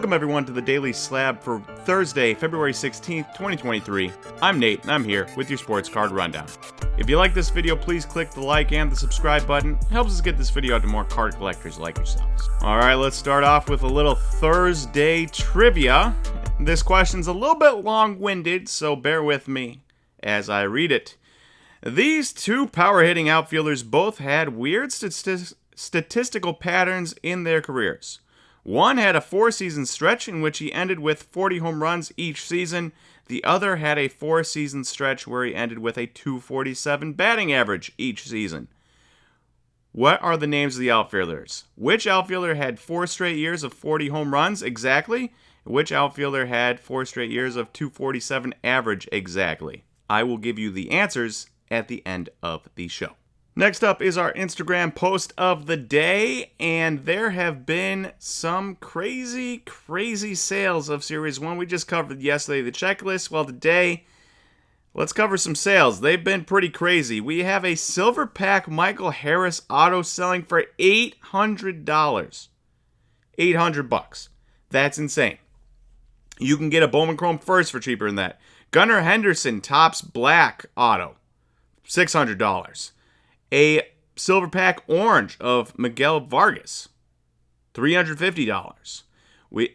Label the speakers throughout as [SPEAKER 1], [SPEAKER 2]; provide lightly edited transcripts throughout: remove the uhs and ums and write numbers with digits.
[SPEAKER 1] Welcome everyone to the Daily Slab for Thursday, February 16th, 2023. I'm Nate, and I'm here with your sports card rundown. If you like this video, please click the like and the subscribe button. It helps us get this video out to more card collectors like yourselves. Alright, let's start off with a little Thursday trivia. This question's a little bit long-winded, so bear with me as I read it. These two power-hitting outfielders both had weird statistical patterns in their careers. One had a 4-season stretch in which he ended with 40 home runs each season. The other had a 4-season stretch where he ended with a .247 batting average each season. What are the names of the outfielders? Which outfielder had 4 straight years of 40 home runs exactly? Which outfielder had 4 straight years of .247 average exactly? I will give you the answers at the end of the show. Next up is our Instagram post of the day, and there have been some crazy sales of Series 1. We just covered yesterday the checklist. Well, today, let's cover some sales. They've been pretty crazy. We have a silver pack Michael Harris auto selling for $800. $800. That's insane. You can get a Bowman Chrome First for cheaper than that. Gunnar Henderson Topps Black auto, $600. A silver pack orange of Miguel Vargas, $350.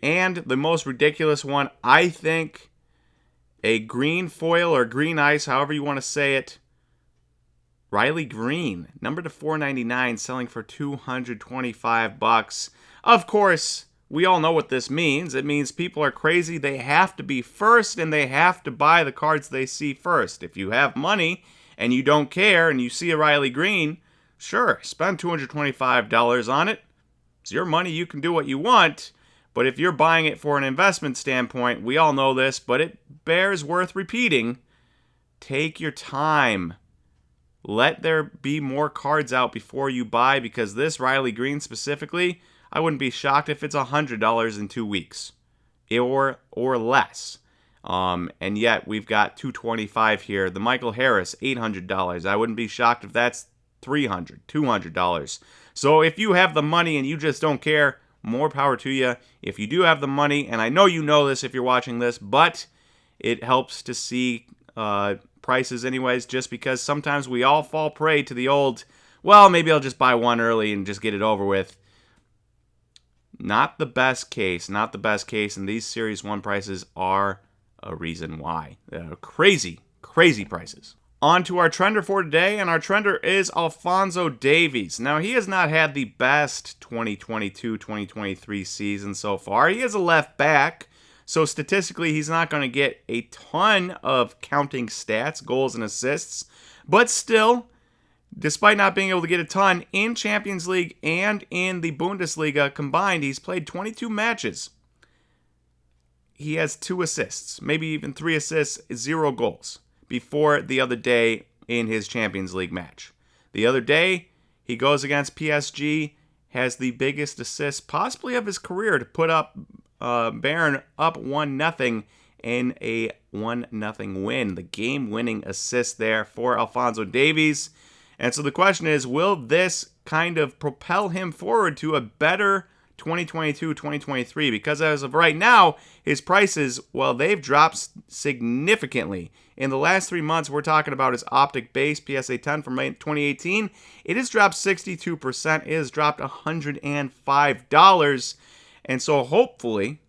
[SPEAKER 1] And the most ridiculous one, I think, a green foil or green ice, however you want to say it, Riley Green, number to 499, selling for $225. Of course, we all know what this means. It means people are crazy. They have to be first, and they have to buy the cards they see first. If you have money and you don't care, and you see a Riley Green, sure, spend $225 on it. It's your money, you can do what you want. But if you're buying it for an investment standpoint, we all know this, but it bears worth repeating. Take your time. Let there be more cards out before you buy, because this Riley Green specifically, I wouldn't be shocked if it's $100 in 2 weeks. Or less. And yet we've got $225 here. The Michael Harris, $800. I wouldn't be shocked if that's $300, $200. So if you have the money and you just don't care, more power to you. If you do have the money, and I know you know this if you're watching this, but it helps to see prices anyways, just because sometimes we all fall prey to the old, well, maybe I'll just buy one early and just get it over with. Not the best case, and these Series 1 prices are a reason why. Crazy prices. On to our trender for today, and our trender is Alphonso Davies. Now, he has not had the best 2022-2023 season so far. He is a left back, so statistically he's not going to get a ton of counting stats, goals, and assists. But still, despite not being able to get a ton in Champions League and in the Bundesliga combined, he's played 22 matches. He has 2 assists, maybe even 3 assists, 0 goals before the other day in his Champions League match. The other day, he goes against PSG, has the biggest assist possibly of his career to put up Bayern up 1-0 in a 1-0 win. The game-winning assist there for Alphonso Davies. And so the question is, will this kind of propel him forward to a better 2022-2023? Because as of right now, his prices, well, they've dropped significantly. In the last 3 months, we're talking about his Optic Base PSA 10 from 2018. It has dropped 62%. It has dropped $105. And so hopefully,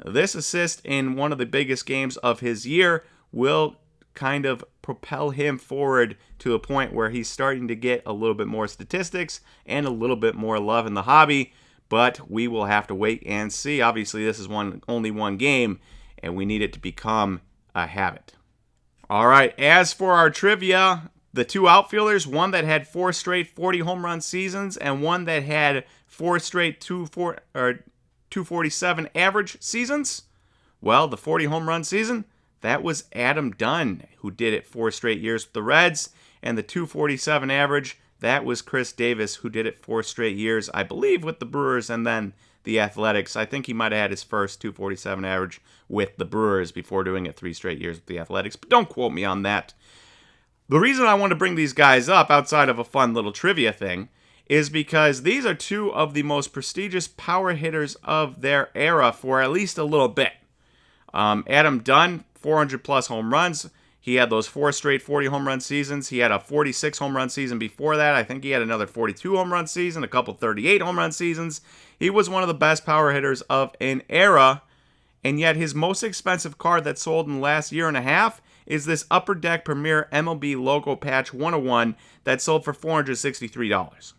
[SPEAKER 1] this assist in one of the biggest games of his year will kind of propel him forward to a point where he's starting to get a little bit more statistics and a little bit more love in the hobby, but we will have to wait and see. Obviously, this is only one game, and we need it to become a habit. All right, as for our trivia, the 2 outfielders, one that had 4 straight 40 home run seasons and one that had 4 straight 247 average seasons, well, the 40 home run season, that was Adam Dunn, who did it 4 straight years with the Reds. And the 247 average, that was Chris Davis, who did it 4 straight years, I believe, with the Brewers and then the Athletics. I think he might have had his first 247 average with the Brewers before doing it 3 straight years with the Athletics. But don't quote me on that. The reason I want to bring these guys up, outside of a fun little trivia thing, is because these are two of the most prestigious power hitters of their era for at least a little bit. Adam Dunn, 400 plus home runs. He had those 4 straight 40 home run seasons. He had a 46 home run season before that. I think he had another 42 home run season, a couple 38 home run seasons. He was one of the best power hitters of an era, and yet his most expensive card that sold in the last year and a half is this Upper Deck Premier MLB Logo Patch 101 that sold for $463.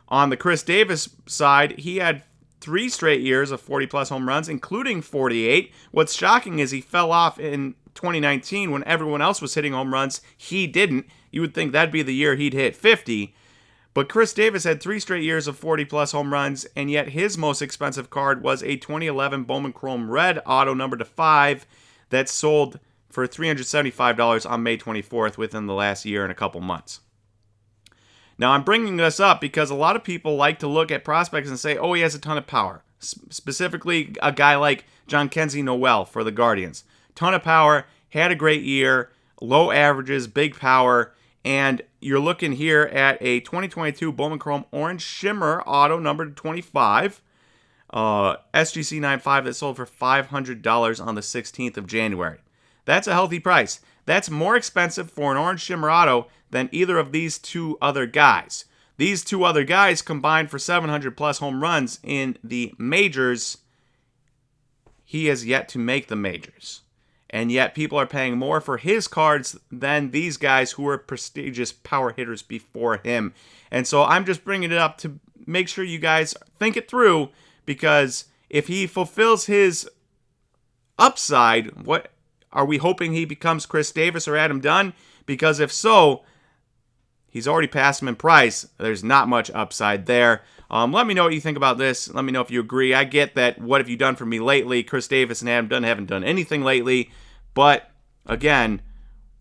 [SPEAKER 1] On the Chris Davis side, he had 3 straight years of 40-plus home runs, including 48. What's shocking is he fell off in 2019 when everyone else was hitting home runs. He didn't. You would think that'd be the year he'd hit 50. But Chris Davis had 3 straight years of 40-plus home runs, and yet his most expensive card was a 2011 Bowman Chrome Red Auto number to 5 that sold for $375 on May 24th within the last year and a couple months. Now, I'm bringing this up because a lot of people like to look at prospects and say, oh, he has a ton of power. Specifically, a guy like John Kenzie Noel for the Guardians. Ton of power, had a great year, low averages, big power, and you're looking here at a 2022 Bowman Chrome Orange Shimmer Auto number 25, SGC 95 that sold for $500 on the 16th of January. That's a healthy price. That's more expensive for an Orange Shimmer Auto than either of these 2 other guys. These 2 other guys combined for 700-plus home runs in the majors. He has yet to make the majors. And yet people are paying more for his cards than these guys who were prestigious power hitters before him. And so I'm just bringing it up to make sure you guys think it through, because if he fulfills his upside, what are we hoping he becomes Chris Davis or Adam Dunn? Because if so, he's already passed him in price. There's not much upside there. Let me know what you think about this. Let me know if you agree. I get that what have you done for me lately? Chris Davis and Adam Dunn haven't done anything lately. But, again,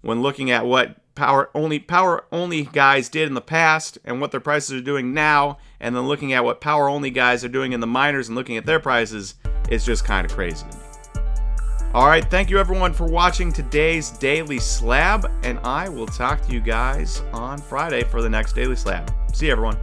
[SPEAKER 1] when looking at what power only guys did in the past and what their prices are doing now, and then looking at what power only guys are doing in the minors and looking at their prices, it's just kind of crazy to me. All right, thank you everyone for watching today's Daily Slab, and I will talk to you guys on Friday for the next Daily Slab. See you, everyone.